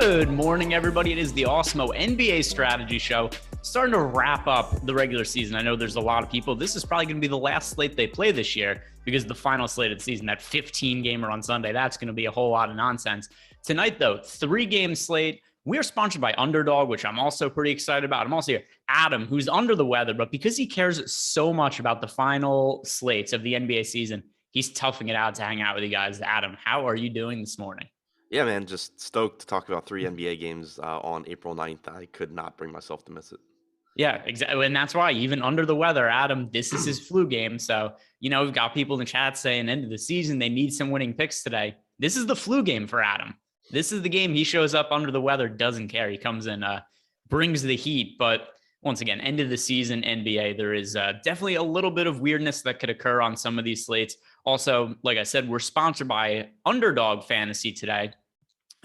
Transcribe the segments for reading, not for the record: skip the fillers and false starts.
Good morning, everybody. It is the Awesemo NBA strategy show. Starting to wrap up the regular season. I know there's a lot of people. This is probably going to be the last slate they play this year because the final slate of the season, that 15-gamer on Sunday, that's going to be a whole lot of nonsense. Tonight, though, 3-game slate. We are sponsored by Underdog, which I'm also pretty excited about. I'm also here, Adam, who's under the weather, but because he cares so much about the final slates of the NBA season, he's toughing it out to hang out with you guys. Adam, how are you doing this morning? Yeah, man, just stoked to talk about 3 NBA games on April 9th. I could not bring myself to miss it. Yeah, exactly. And that's why, even under the weather, Adam, this is his flu game. So, we've got people in the chat saying end of the season, they need some winning picks today. This is the flu game for Adam. This is the game he shows up under the weather, doesn't care. He comes in, brings the heat. But once again, end of the season NBA, there is definitely a little bit of weirdness that could occur on some of these slates. Also, like I said, we're sponsored by Underdog Fantasy today.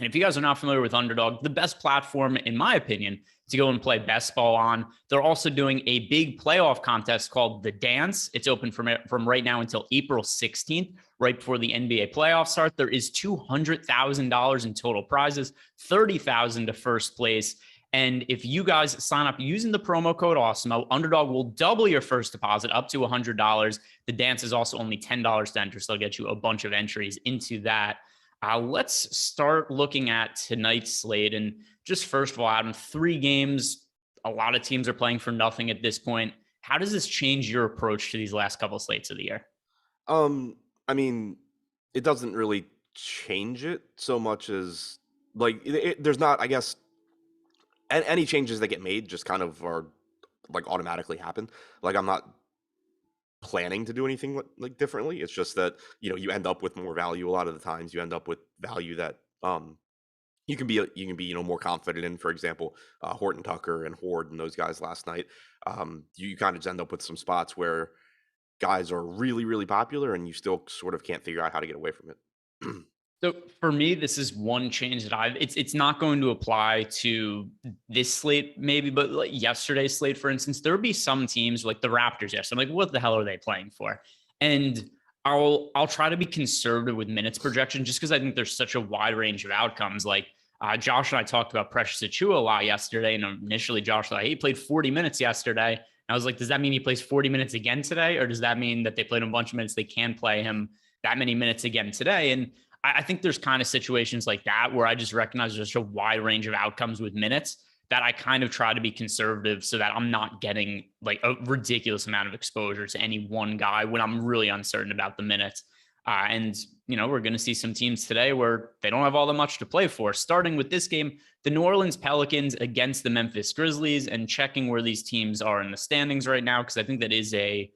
And if you guys are not familiar with Underdog, the best platform, in my opinion, to go and play best ball on. They're also doing a big playoff contest called The Dance. It's open from right now until April 16th, right before the NBA playoffs start. There is $200,000 in total prizes, $30,000 to first place. And if you guys sign up using the promo code Awesemo, Underdog will double your first deposit up to $100. The Dance is also only $10 to enter, so they'll get you a bunch of entries into that. Let's start looking at tonight's slate. And just first of all, Adam, 3 games. A lot of teams are playing for nothing at this point. How does this change your approach to these last couple slates of the year? I mean, it doesn't really change it so much as there's not, I guess, any changes that get made just kind of are like automatically happen. Like I'm not planning to do anything like differently. It's just that you end up with more value a lot of the times. You end up with value that you can be more confident in. For example, Horton Tucker and Horde and those guys last night. You kind of just end up with some spots where guys are really really popular and you still sort of can't figure out how to get away from it. So for me, this is one change that it's not going to apply to this slate maybe, but like yesterday's slate, for instance, there would be some teams like the Raptors. Yes. I'm like, what the hell are they playing for? And I'll try to be conservative with minutes projection just because I think there's such a wide range of outcomes. Like Josh and I talked about Precious Achiuwa a lot yesterday. And initially Josh thought he played 40 minutes yesterday. And I was like, does that mean he plays 40 minutes again today? Or does that mean that they played a bunch of minutes? They can play him that many minutes again today. And I think there's kind of situations like that where I just recognize there's a wide range of outcomes with minutes that I kind of try to be conservative so that I'm not getting like a ridiculous amount of exposure to any one guy when I'm really uncertain about the minutes. And we're going to see some teams today where they don't have all that much to play for. Starting with this game, the New Orleans Pelicans against the Memphis Grizzlies, and checking where these teams are in the standings right now, because I think that is a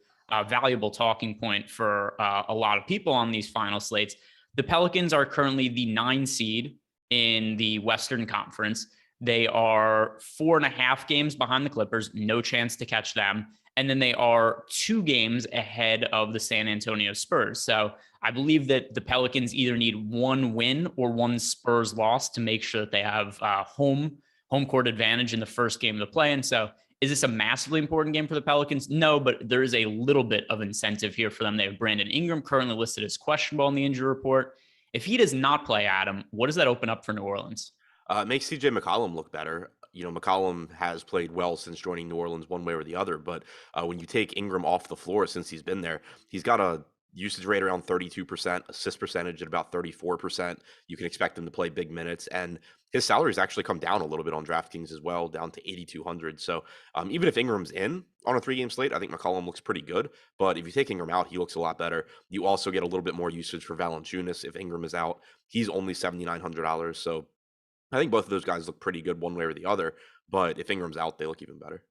valuable talking point for a lot of people on these final slates. The Pelicans are currently the 9 seed in the Western Conference. They are 4.5 games behind the Clippers, no chance to catch them. And then they are 2 games ahead of the San Antonio Spurs. So I believe that the Pelicans either need 1 win or 1 Spurs loss to make sure that they have home court advantage in the first game of the play-in. So is this a massively important game for the Pelicans? No, but there is a little bit of incentive here for them. They have Brandon Ingram currently listed as questionable in the injury report. If he does not play, Adam, what does that open up for New Orleans? It makes CJ McCollum look better. McCollum has played well since joining New Orleans one way or the other, but when you take Ingram off the floor since he's been there, he's got a usage rate around 32%, assist percentage at about 34%. You can expect him to play big minutes, and his salary's actually come down a little bit on DraftKings as well, down to 8,200. So even if Ingram's in on a 3-game slate, I think McCollum looks pretty good. But if you take Ingram out, he looks a lot better. You also get a little bit more usage for Valanciunas if Ingram is out. He's only $7,900. So I think both of those guys look pretty good one way or the other. But if Ingram's out, they look even better.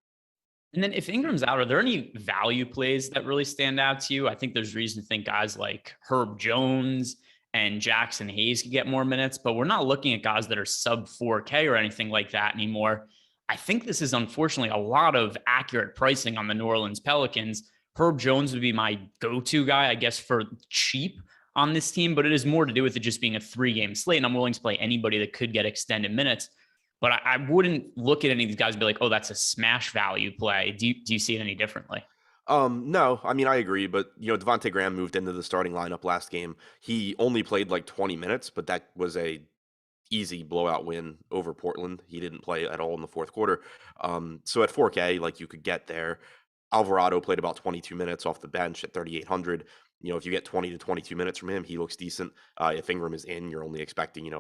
And then if Ingram's out, are there any value plays that really stand out to you? I think there's reason to think guys like Herb Jones and Jackson Hayes could get more minutes, but we're not looking at guys that are sub 4K or anything like that anymore. I think this is unfortunately a lot of accurate pricing on the New Orleans Pelicans. Herb Jones would be my go-to guy, I guess, for cheap on this team, but it is more to do with it just being a 3-game slate, and I'm willing to play anybody that could get extended minutes. But I wouldn't look at any of these guys and be like, oh, that's a smash value play. Do you see it any differently? No, I mean, I agree, but Devontae Graham moved into the starting lineup last game. He only played like 20 minutes, but that was a easy blowout win over Portland. He didn't play at all in the fourth quarter. So at 4K, like you could get there. Alvarado played about 22 minutes off the bench at 3,800. If you get 20 to 22 minutes from him, he looks decent. If Ingram is in, you're only expecting,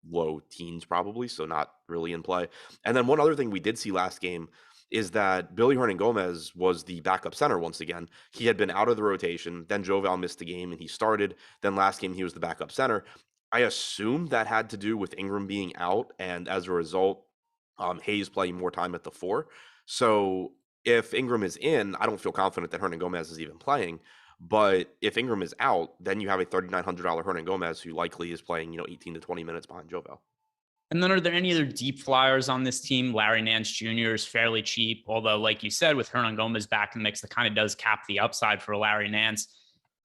low teens probably, so not really in play. And then one other thing we did see last game is that Billy Hernangomez was the backup center once again. He had been out of the rotation. Then Joval missed the game and he started. Then last game, he was the backup center. I assume that had to do with Ingram being out. And as a result, Hayes playing more time at the 4. So if Ingram is in, I don't feel confident that Hernangomez is even playing. But if Ingram is out, then you have a $3,900 Hernangomez who likely is playing, 18 to 20 minutes behind Jovel. And then are there any other deep flyers on this team? Larry Nance Jr. is fairly cheap, although, like you said, with Hernangomez back in the mix, that kind of does cap the upside for Larry Nance.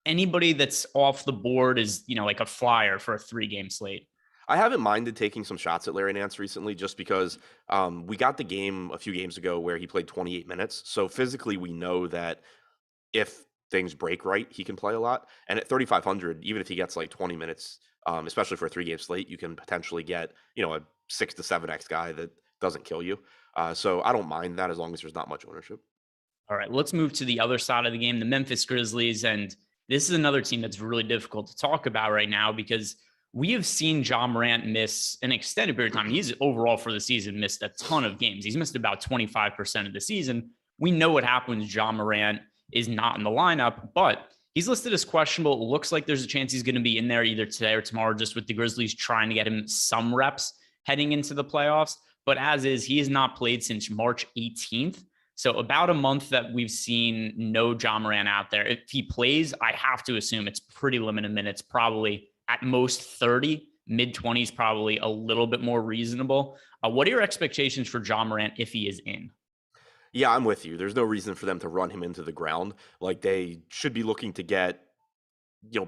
Anybody that's off the board is, like a flyer for a 3-game slate. I haven't minded taking some shots at Larry Nance recently just because we got the game a few games ago where he played 28 minutes. So physically, we know that if things break right, he can play a lot. And at 3,500, even if he gets like 20 minutes, especially for a 3-game slate, you can potentially get, a 6 to 7x guy that doesn't kill you. So I don't mind that as long as there's not much ownership. All right, let's move to the other side of the game, the Memphis Grizzlies. And this is another team that's really difficult to talk about right now because we have seen Ja Morant miss an extended period of time. He's overall for the season missed a ton of games. He's missed about 25% of the season. We know what happens when Ja Morant is not in the lineup, but he's listed as questionable. It looks like there's a chance he's going to be in there either today or tomorrow, just with the Grizzlies trying to get him some reps heading into the playoffs. But as is, he has not played since March 18th. So about a month that we've seen no Ja Morant out there. If he plays, I have to assume it's pretty limited minutes, probably at most 30, mid-20s, probably a little bit more reasonable. What are your expectations for Ja Morant if he is in? Yeah, I'm with you. There's no reason for them to run him into the ground. Like they should be looking to get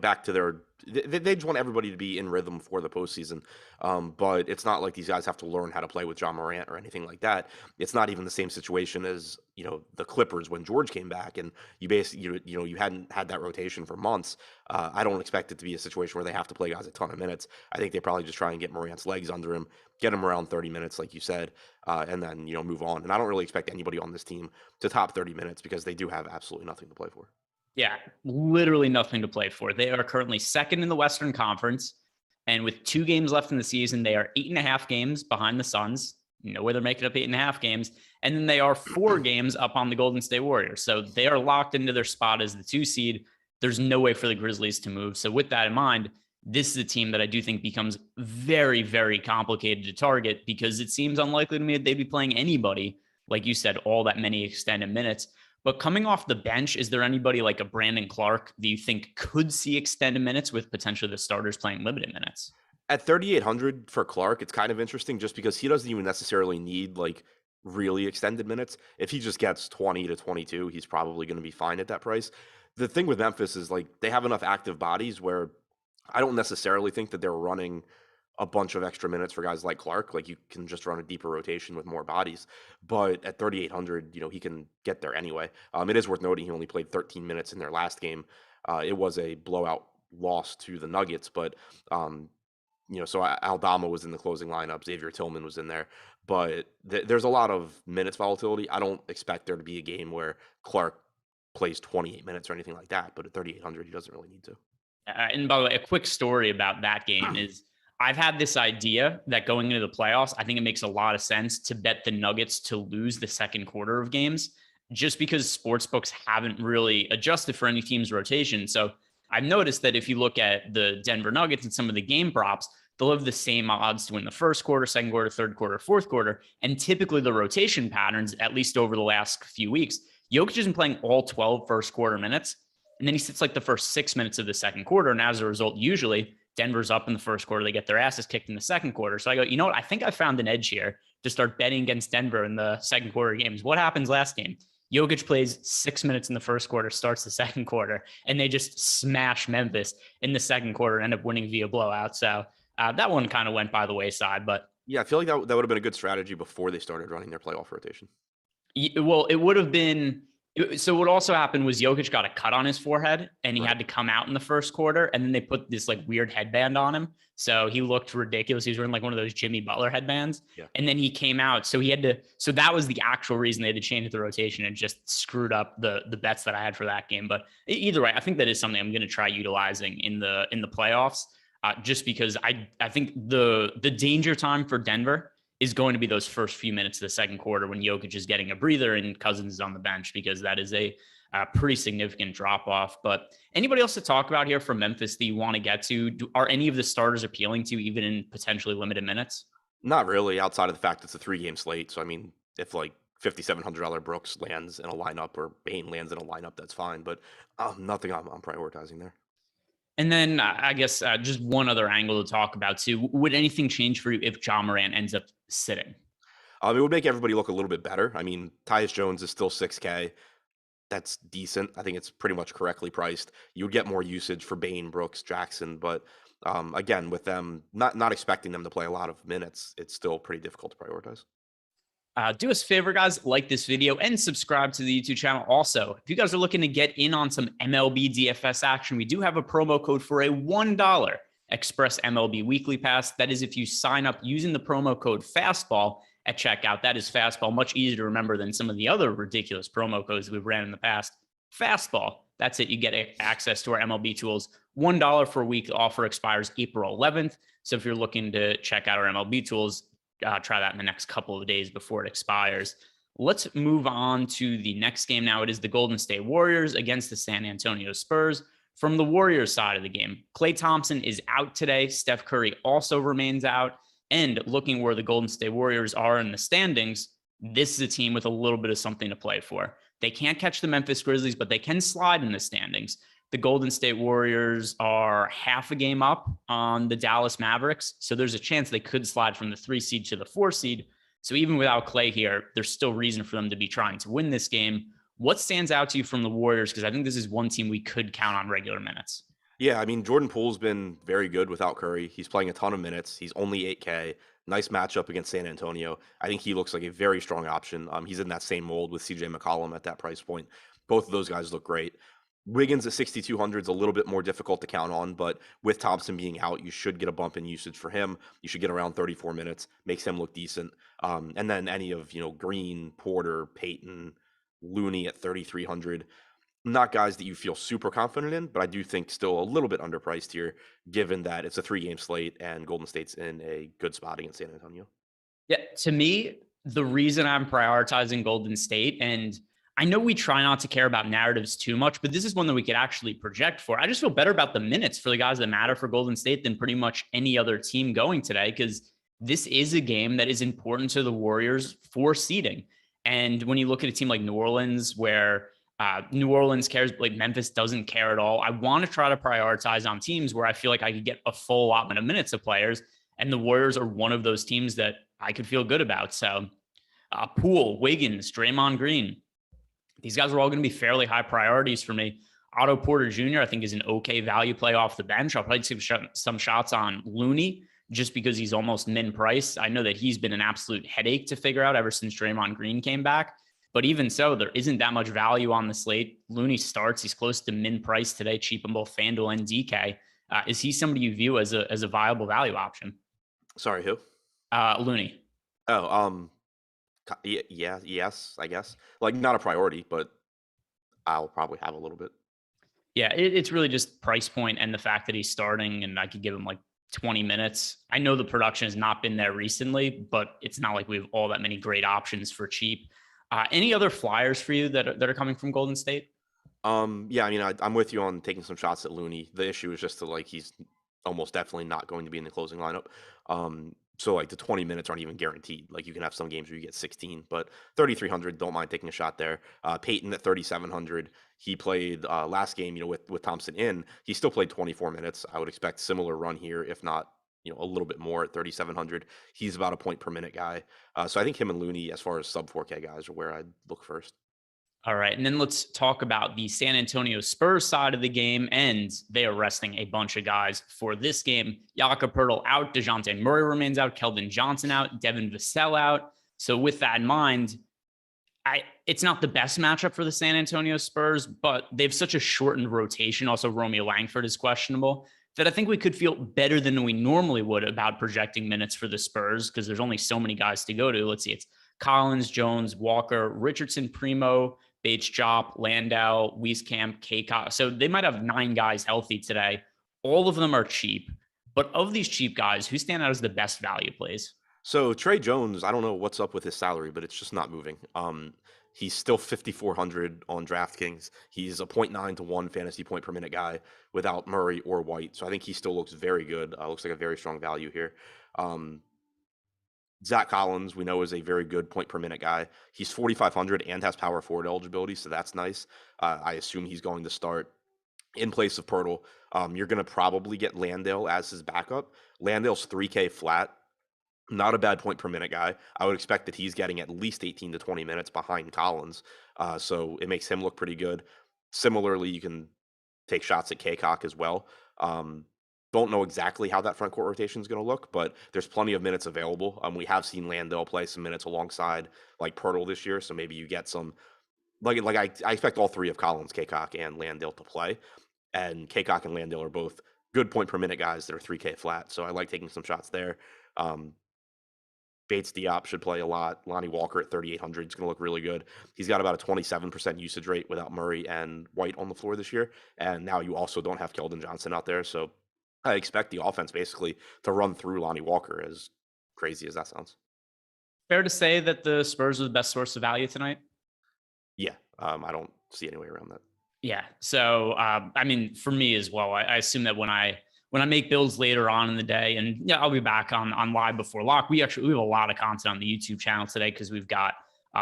back to their, they just want everybody to be in rhythm for the postseason. But it's not like these guys have to learn how to play with Ja Morant or anything like that. It's not even the same situation as, the Clippers when George came back and you basically, you hadn't had that rotation for months. I don't expect it to be a situation where they have to play guys a ton of minutes. I think they probably just try and get Morant's legs under him, get him around 30 minutes, like you said, and then, move on. And I don't really expect anybody on this team to top 30 minutes because they do have absolutely nothing to play for. Yeah, literally nothing to play for. They are currently second in the Western Conference. And with 2 games left in the season, they are 8.5 games behind the Suns. No way they're making up 8.5 games. And then they are 4 games up on the Golden State Warriors. So they are locked into their spot as the 2 seed. There's no way for the Grizzlies to move. So with that in mind, this is a team that I do think becomes very, very complicated to target because it seems unlikely to me that they'd be playing anybody, like you said, all that many extended minutes. But coming off the bench, is there anybody like a Brandon Clark that you think could see extended minutes with potentially the starters playing limited minutes? At 3,800 for Clark, it's kind of interesting just because he doesn't even necessarily need like really extended minutes. If he just gets 20 to 22, he's probably going to be fine at that price. The thing with Memphis is like they have enough active bodies where I don't necessarily think that they're running a bunch of extra minutes for guys like Clark. Like you can just run a deeper rotation with more bodies. But at 3,800, he can get there anyway. It is worth noting he only played 13 minutes in their last game. It was a blowout loss to the Nuggets, but so Aldama was in the closing lineup. Xavier Tillman was in there, but there's a lot of minutes volatility. I don't expect there to be a game where Clark plays 28 minutes or anything like that. But at 3,800, he doesn't really need to. And by the way, a quick story about that game is I've had this idea that going into the playoffs, I think it makes a lot of sense to bet the Nuggets to lose the second quarter of games just because sportsbooks haven't really adjusted for any team's rotation. So I've noticed that if you look at the Denver Nuggets and some of the game props, they'll have the same odds to win the first quarter, second quarter, third quarter, fourth quarter. And typically the rotation patterns, at least over the last few weeks, Jokic isn't playing all 12 first quarter minutes. And then he sits like the first 6 minutes of the second quarter. And as a result, usually Denver's up in the first quarter. They get their asses kicked in the second quarter. So I go, you know what? I think I found an edge here to start betting against Denver in the second quarter games. What happens last game? Jokic plays 6 minutes in the first quarter, starts the second quarter, and they just smash Memphis in the second quarter and end up winning via blowout. So that one kind of went by the wayside. But yeah, I feel like that would have been a good strategy before they started running their playoff rotation. Well, it would have been So what also happened was Jokic got a cut on his forehead and he Right. had to come out in the first quarter, and then they put this like weird headband on him. So he looked ridiculous. He was wearing like one of those Jimmy Butler headbands. Yeah. And then he came out. So he had to, so that was the actual reason they had to change the rotation and just screwed up the bets that I had for that game. But either way, I think that is something I'm going to try utilizing in the playoffs. Just because I think the danger time for Denver is going to be those first few minutes of the second quarter when Jokic is getting a breather and Cousins is on the bench, because that is a pretty significant drop off. But anybody else to talk about here from Memphis that you want to get to? Are any of the starters appealing to you, even in potentially limited minutes? Not really, outside of the fact it's a 3-game slate. So I mean, if like $5,700 Brooks lands in a lineup or Bain lands in a lineup, that's fine. But nothing I'm prioritizing there. And then I guess just one other angle to talk about too. Would anything change for you if Ja Morant ends up sitting? It would make everybody look a little bit better. I mean, Tyus Jones is still 6K. That's decent. I think it's pretty much correctly priced. You would get more usage for Bain, Brooks, Jackson, but again, with them not expecting them to play a lot of minutes, it's still pretty difficult to prioritize. Do us a favor, guys, like this video and subscribe to the YouTube channel. Also, if you guys are looking to get in on some MLB DFS action, we do have a promo code for a $1 Express MLB Weekly Pass. That is if you sign up using the promo code FASTBALL at checkout. That is FASTBALL, much easier to remember than some of the other ridiculous promo codes we've ran in the past. FASTBALL. That's it. You get access to our MLB tools. $1 for a week. The offer expires April 11th. So if you're looking to check out our MLB tools, try that in the next couple of days before it expires. Let's move on to the next game now. It is the Golden State Warriors against the San Antonio Spurs. From the Warriors side of the game, Klay Thompson is out today. Steph Curry also remains out. And looking where the Golden State Warriors are in the standings, this is a team with a little bit of something to play for. They can't catch the Memphis Grizzlies, but they can slide in the standings. The Golden State Warriors are half a game up on the Dallas Mavericks. So there's a chance they could slide from the 3 seed to the 4 seed. So even without Klay here, there's still reason for them to be trying to win this game. What stands out to you from the Warriors? Because I think this is one team we could count on regular minutes. Yeah, I mean, Jordan Poole's been very good without Curry. He's playing a ton of minutes. He's only 8K. Nice matchup against San Antonio. I think he looks like a very strong option. He's in that same mold with CJ McCollum at that price point. Both of those guys look great. Wiggins at 6,200 is a little bit more difficult to count on, but with Thompson being out, you should get a bump in usage for him. You should get around 34 minutes, makes him look decent. And then any of, Green, Porter, Peyton, Looney at 3,300. Not guys that you feel super confident in, but I do think still a little bit underpriced here, given that it's a 3-game slate and Golden State's in a good spot against San Antonio. Yeah, to me, the reason I'm prioritizing Golden State, and I know we try not to care about narratives too much, but this is one that we could actually project for. I just feel better about the minutes for the guys that matter for Golden State than pretty much any other team going today, because this is a game that is important to the Warriors for seeding. And when you look at a team like New Orleans, where New Orleans cares, like Memphis doesn't care at all, I want to try to prioritize on teams where I feel like I could get a full allotment of minutes of players. And the Warriors are one of those teams that I could feel good about. So Poole, Wiggins, Draymond Green, these guys are all going to be fairly high priorities for me. Otto Porter Jr., I think, is an okay value play off the bench. I'll probably take some shots on Looney just because he's almost min price. I know that he's been an absolute headache to figure out ever since Draymond Green came back. But even so, there isn't that much value on the slate. Looney starts. He's close to min price today, cheap on both FanDuel and DK. Is he somebody you view as a viable value option? Sorry, who? Looney. Oh, yes, I guess. Like, not a priority, but I'll probably have a little bit. Yeah, it's really just price point and the fact that he's starting, and I could give him like 20 minutes. I know the production has not been there recently, but it's not like we have all that many great options for cheap. Any other flyers for you that are coming from Golden State? Yeah, I mean, I'm with you on taking some shots at Looney. The issue is just that he's almost definitely not going to be in the closing lineup. So the 20 minutes aren't even guaranteed. Like, you can have some games where you get 16, but 3,300, don't mind taking a shot there. Peyton at 3,700, he played last game, with Thompson in. He still played 24 minutes. I would expect similar run here, if not, a little bit more at 3,700. He's about a point per minute guy. So I think him and Looney, as far as sub 4K guys, are where I'd look first. All right. And then let's talk about the San Antonio Spurs side of the game. And they are resting a bunch of guys for this game. Jakob Poeltl out. DeJounte Murray remains out. Keldon Johnson out. Devin Vassell out. So with that in mind, It's not the best matchup for the San Antonio Spurs, but they have such a shortened rotation. Also, Romeo Langford is questionable, that I think we could feel better than we normally would about projecting minutes for the Spurs because there's only so many guys to go to. Let's see, it's Collins, Jones, Walker, Richardson, Primo, Bates, Jop, Landau, Wieskamp, K. So they might have 9 guys healthy today. All of them are cheap. But of these cheap guys, who stand out as the best value plays? So Trey Jones, I don't know what's up with his salary, but it's just not moving. He's still 5,400 on DraftKings. He's a .9 to 1 fantasy point per minute guy without Murray or White. So I think he still looks very good. Looks like a very strong value here. Um, Zach Collins, we know, is a very good point per minute guy. He's 4,500 and has power forward eligibility, so that's nice. I assume he's going to start in place of Pirtle. You're going to probably get Landale as his backup. Landale's 3K flat. Not a bad point per minute guy. I would expect that he's getting at least 18 to 20 minutes behind Collins. So it makes him look pretty good. Similarly, you can take shots at Kaycock as well. Don't know exactly how that front court rotation is going to look, but there's plenty of minutes available. We have seen Landale play some minutes alongside like Pirtle this year, so maybe you get some. I expect all three of Collins, Kaycock, and Landale to play, and Kaycock and Landale are both good point per minute guys that are 3K flat. So I like taking some shots there. Bates Diop should play a lot. Lonnie Walker at 3,800 is going to look really good. He's got about a 27% usage rate without Murray and White on the floor this year. And now you also don't have Keldon Johnson out there. So I expect the offense basically to run through Lonnie Walker, as crazy as that sounds. Fair to say that the Spurs are the best source of value tonight? Yeah, I don't see any way around that. Yeah. So, I mean, for me as well, I assume that when I make builds later on in the day, and yeah, I'll be back on live before lock. We have a lot of content on the YouTube channel today because we've got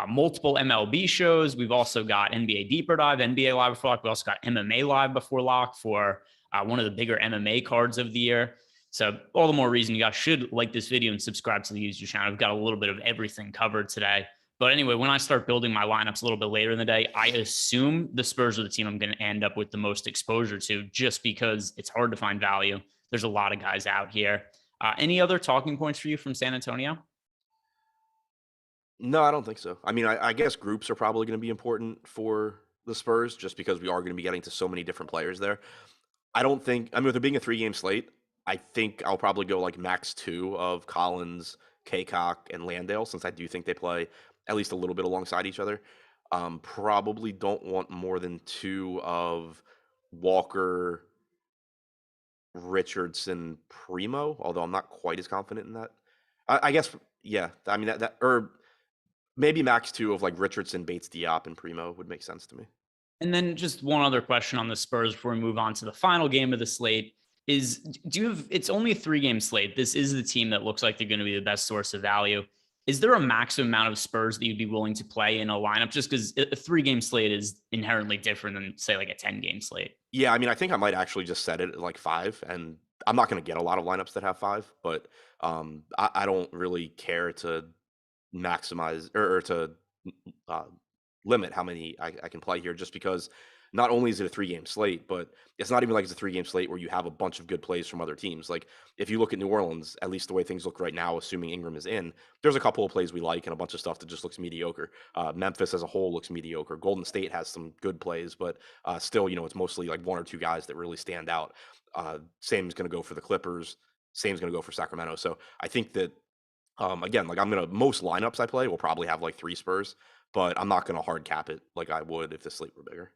multiple MLB shows. We've also got NBA Deeper Dive, NBA Live before lock. We also got MMA Live before lock for one of the bigger MMA cards of the year. So all the more reason you guys should like this video and subscribe to the YouTube channel. We've got a little bit of everything covered today. But anyway, when I start building my lineups a little bit later in the day, I assume the Spurs are the team I'm going to end up with the most exposure to just because it's hard to find value. There's a lot of guys out here. Any other talking points for you from San Antonio? No, I don't think so. I mean, I guess groups are probably going to be important for the Spurs just because we are going to be getting to so many different players there. I don't think, I mean, with it being a 3-game slate, I think I'll probably go like max 2 of Collins, Kaycock, and Landale, since I do think they play at least a little bit alongside each other. Probably don't want more than 2 of Walker, Richardson, Primo, although I'm not quite as confident in that. I guess, yeah. I mean, or maybe max 2 of like Richardson, Bates, Diop, and Primo would make sense to me. And then just one other question on the Spurs before we move on to the final game of the slate is, do you have, it's only a 3-game slate. This is the team that looks like they're going to be the best source of value. Is there a maximum amount of Spurs that you'd be willing to play in a lineup? Just because a 3-game slate is inherently different than, say, like a 10-game slate. Yeah, I mean, I think I might actually just set it at like 5, and I'm not going to get a lot of lineups that have 5, but I don't really care to maximize or to uh, limit how many I can play here, just because not only is it a 3-game slate, but it's not even like it's a 3-game slate where you have a bunch of good plays from other teams. Like if you look at New Orleans, at least the way things look right now, assuming Ingram is in, there's a couple of plays we like and a bunch of stuff that just looks mediocre. Memphis as a whole looks mediocre. Golden State has some good plays, but still, it's mostly like 1 or 2 guys that really stand out. Same is going to go for the Clippers. Same is going to go for Sacramento. So I think that, again, like most lineups I play will probably have like 3 Spurs, but I'm not going to hard cap it like I would if the slate were bigger.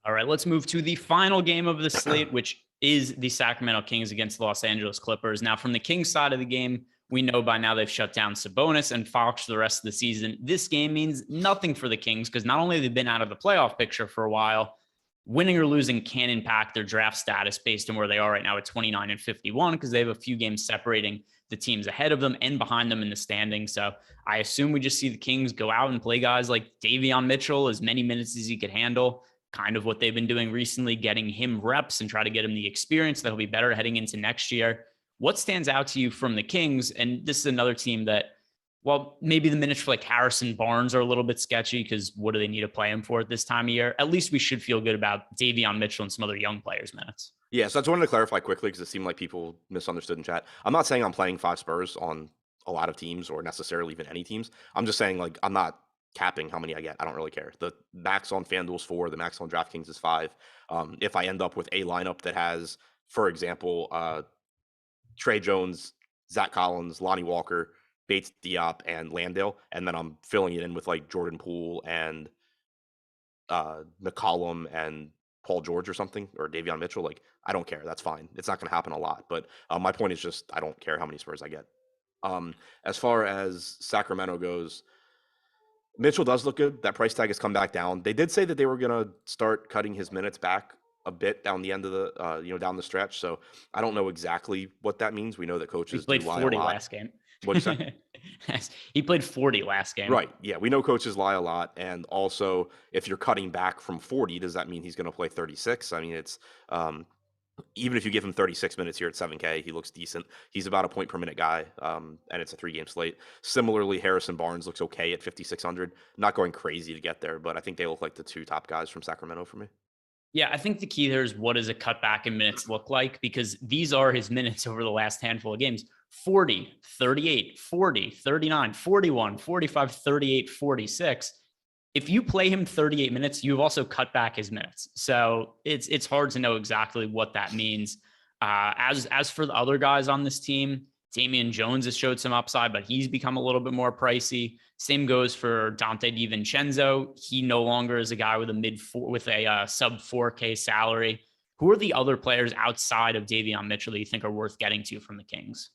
All right, let's move to the final game of the slate, which is the Sacramento Kings against the Los Angeles Clippers. Now, from the Kings side of the game, we know by now they've shut down Sabonis and Fox for the rest of the season. This game means nothing for the Kings because not only have they been out of the playoff picture for a while, winning or losing can impact their draft status based on where they are right now at 29 and 51 because they have a few games separating the teams ahead of them and behind them in the standings. So I assume we just see the Kings go out and play guys like Davion Mitchell as many minutes as he could handle. Kind of what they've been doing recently, getting him reps and try to get him the experience that'll be better heading into next year. What stands out to you from the Kings? And this is another team that, well, maybe the minutes for like Harrison Barnes are a little bit sketchy because what do they need to play him for at this time of year? At least we should feel good about Davion Mitchell and some other young players' minutes. Yeah, so I just wanted to clarify quickly because it seemed like people misunderstood in chat. I'm not saying I'm playing 5 Spurs on a lot of teams or necessarily even any teams. I'm just saying like I'm not capping how many I get. I don't really care. The max on FanDuel is 4. The max on DraftKings is 5. If I end up with a lineup that has, for example, Trey Jones, Zach Collins, Lonnie Walker, Bates Diop, and Landale, and then I'm filling it in with like Jordan Poole and McCollum and Paul George or something, or Davion Mitchell, like I don't care. That's fine. It's not going to happen a lot, but my point is just I don't care how many Spurs I get. As far as Sacramento goes, Mitchell does look good. That price tag has come back down. They did say that they were going to start cutting his minutes back a bit down the end of the down the stretch. So I don't know exactly what that means. We know that He coaches do played lie a 40 lot. last game. What'd you say? He played 40 last game. Right. Yeah. We know coaches lie a lot. And also, if you're cutting back from 40, does that mean he's going to play 36? I mean, it's even if you give him 36 minutes here at 7K, he looks decent. He's about a point per minute guy, and it's a 3-game slate. Similarly, Harrison Barnes looks okay at 5,600. Not going crazy to get there, but I think they look like the 2 top guys from Sacramento for me. Yeah, I think the key there is what does a cutback in minutes look like? Because these are his minutes over the last handful of games: 40, 38, 40, 39, 41, 45, 38, 46. If you play him 38 minutes, you've also cut back his minutes. So it's hard to know exactly what that means. As for the other guys on this team, Damian Jones has showed some upside, but he's become a little bit more pricey. Same goes for Dante DiVincenzo. He no longer is a guy with a sub 4K salary. Who are the other players outside of Davion Mitchell that you think are worth getting to from the Kings?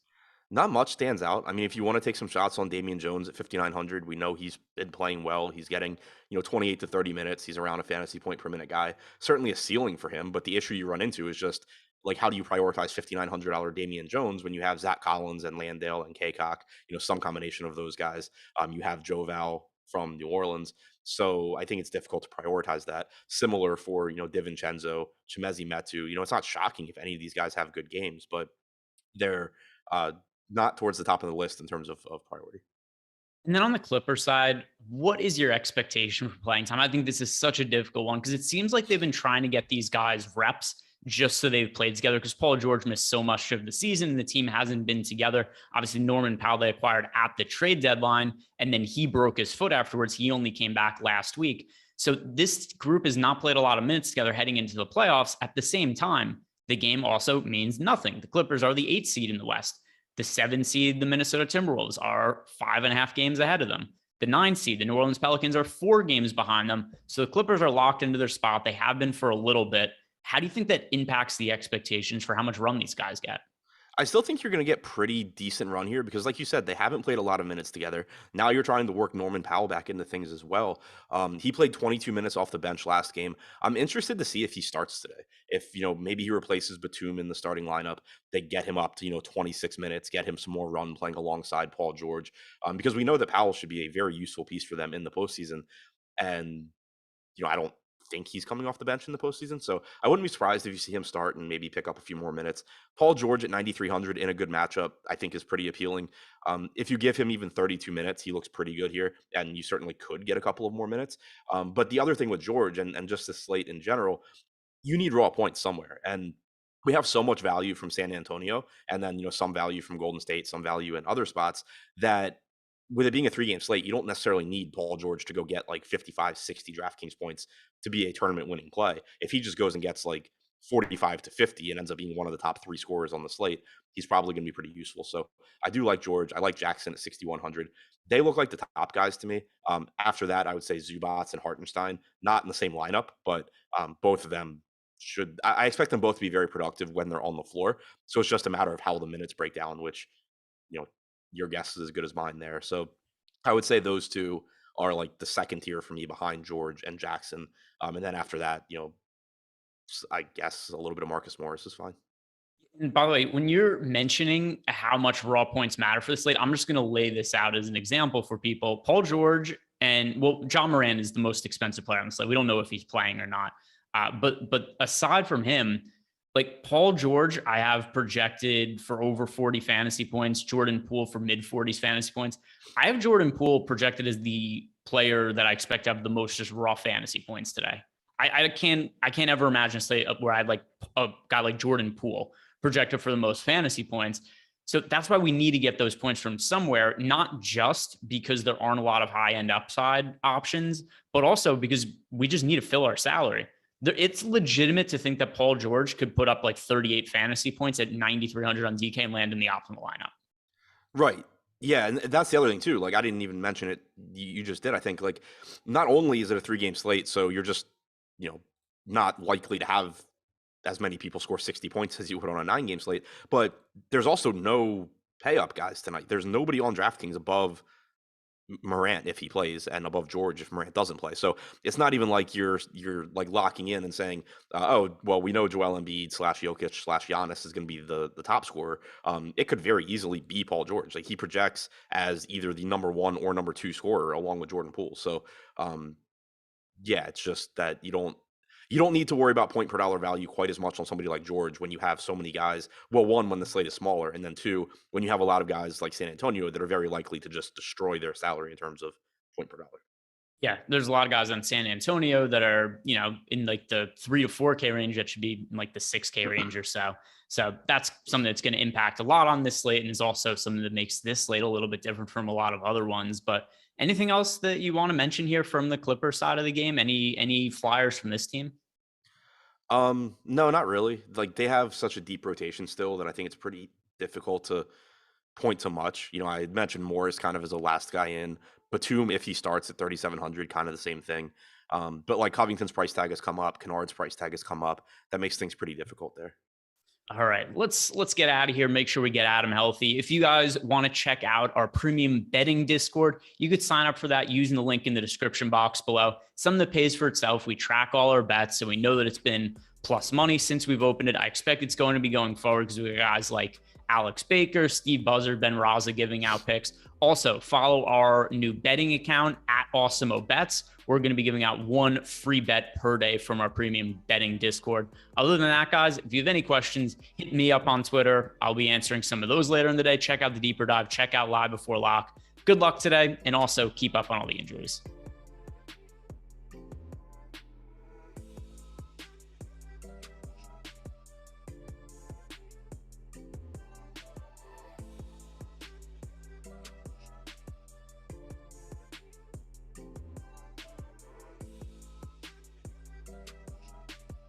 Not much stands out. I mean, if you want to take some shots on Damian Jones at 5,900, we know he's been playing well. He's getting, 28 to 30 minutes. He's around a fantasy point per minute guy. Certainly a ceiling for him, but the issue you run into is just like, how do you prioritize $5,900 Damian Jones when you have Zach Collins and Landale and Kaycock, some combination of those guys. You have Joe Val from New Orleans. So I think it's difficult to prioritize that. Similar for, DiVincenzo, Chimezi Metu. It's not shocking if any of these guys have good games, but they're uh, not towards the top of the list in terms of priority. And then on the Clipper side, what is your expectation for playing time? I think this is such a difficult one because it seems like they've been trying to get these guys reps just so they've played together, because Paul George missed so much of the season and the team hasn't been together. Obviously, Norman Powell they acquired at the trade deadline, and then he broke his foot afterwards. He only came back last week. So this group has not played a lot of minutes together heading into the playoffs. At the same time, the game also means nothing. The Clippers are the 8th seed in the West. The 7th seed, the Minnesota Timberwolves, are 5.5 games ahead of them. The 9th seed, the New Orleans Pelicans, are 4 games behind them. So the Clippers are locked into their spot. They have been for a little bit. How do you think that impacts the expectations for how much run these guys get? I still think you're going to get pretty decent run here because, like you said, they haven't played a lot of minutes together. Now you're trying to work Norman Powell back into things as well. He played 22 minutes off the bench last game. I'm interested to see if he starts today. If, maybe he replaces Batum in the starting lineup, they get him up to, 26 minutes, get him some more run playing alongside Paul George, because we know that Powell should be a very useful piece for them in the postseason. And I don't think he's coming off the bench in the postseason. So I wouldn't be surprised if you see him start and maybe pick up a few more minutes. Paul George at 9,300 in a good matchup, I think is pretty appealing. If you give him even 32 minutes, he looks pretty good here, and you certainly could get a couple of more minutes. But the other thing with George and just the slate in general, you need raw points somewhere. And we have so much value from San Antonio, and then, some value from Golden State, some value in other spots, that with it being a 3-game slate, you don't necessarily need Paul George to go get like 55, 60 DraftKings points to be a tournament winning play. If he just goes and gets like 45 to 50 and ends up being one of the top 3 scorers on the slate, he's probably going to be pretty useful. So I do like George. I like Jackson at 6,100. They look like the top guys to me. After that, I would say Zubats and Hartenstein, not in the same lineup, but both of them I expect them both to be very productive when they're on the floor. So it's just a matter of how the minutes break down, which, your guess is as good as mine there. So I would say those 2 are like the second tier for me behind George and Jackson. And then after that, I guess a little bit of Marcus Morris is fine. And by the way, when you're mentioning how much raw points matter for the slate, I'm just going to lay this out as an example for people. Paul George and John Moran is the most expensive player on the slate. We don't know if he's playing or not. But aside from him, like Paul George, I have projected for over 40 fantasy points, Jordan Poole for mid 40s fantasy points. I have Jordan Poole projected as the player that I expect to have the most just raw fantasy points today. I can't ever imagine a slate where I had like a guy like Jordan Poole projected for the most fantasy points. So that's why we need to get those points from somewhere, not just because there aren't a lot of high-end upside options, but also because we just need to fill our salary. It's legitimate to think that Paul George could put up like 38 fantasy points at 9,300 on DK and land in the optimal lineup. Right. Yeah, and that's the other thing too. Like I didn't even mention it. You just did. I think like not only is it a 3-game slate, so you're just not likely to have as many people score 60 points as you would on a 9-game slate, but there's also no pay up guys tonight. There's nobody on DraftKings above Morant if he plays and above George if Morant doesn't play. So it's not even like you're like locking in and saying, oh, well, we know Joel Embiid / Jokic / Giannis is going to be the top scorer. It could very easily be Paul George. Like he projects as either the number 1 or number 2 scorer along with Jordan Poole. So yeah, it's just that you don't need to worry about point per dollar value quite as much on somebody like George when you have so many guys. Well, one, when the slate is smaller, and then two, when you have a lot of guys like San Antonio that are very likely to just destroy their salary in terms of point per dollar. Yeah, there's a lot of guys on San Antonio that are, in like the 3 to 4K range that should be in like the 6K range or so. So that's something that's going to impact a lot on this slate and is also something that makes this slate a little bit different from a lot of other ones. But anything else that you want to mention here from the Clippers side of the game? Any flyers from this team? No, not really. Like they have such a deep rotation still that I think it's pretty difficult to point to much. I mentioned Morris kind of as a last guy in. Batum, if he starts at 3,700, kind of the same thing. But like Covington's price tag has come up, Kennard's price tag has come up. That makes things pretty difficult there. All right, let's get out of here. Make sure we get Adam healthy. If you guys want to check out our premium betting Discord, you could sign up for that using the link in the description box below. Something that pays for itself. We track all our bets, so we know that it's been plus money since we've opened it. I expect it's going to be going forward because we got guys like Alex Baker, Steve Buzzard, Ben Raza giving out picks. Also, follow our new betting account at Awesemo Bets. We're going to be giving out 1 free bet per day from our premium betting Discord. Other than that, guys, if you have any questions, hit me up on Twitter. I'll be answering some of those later in the day. Check out the deeper dive. Check out Live Before Lock. Good luck today, and also keep up on all the injuries.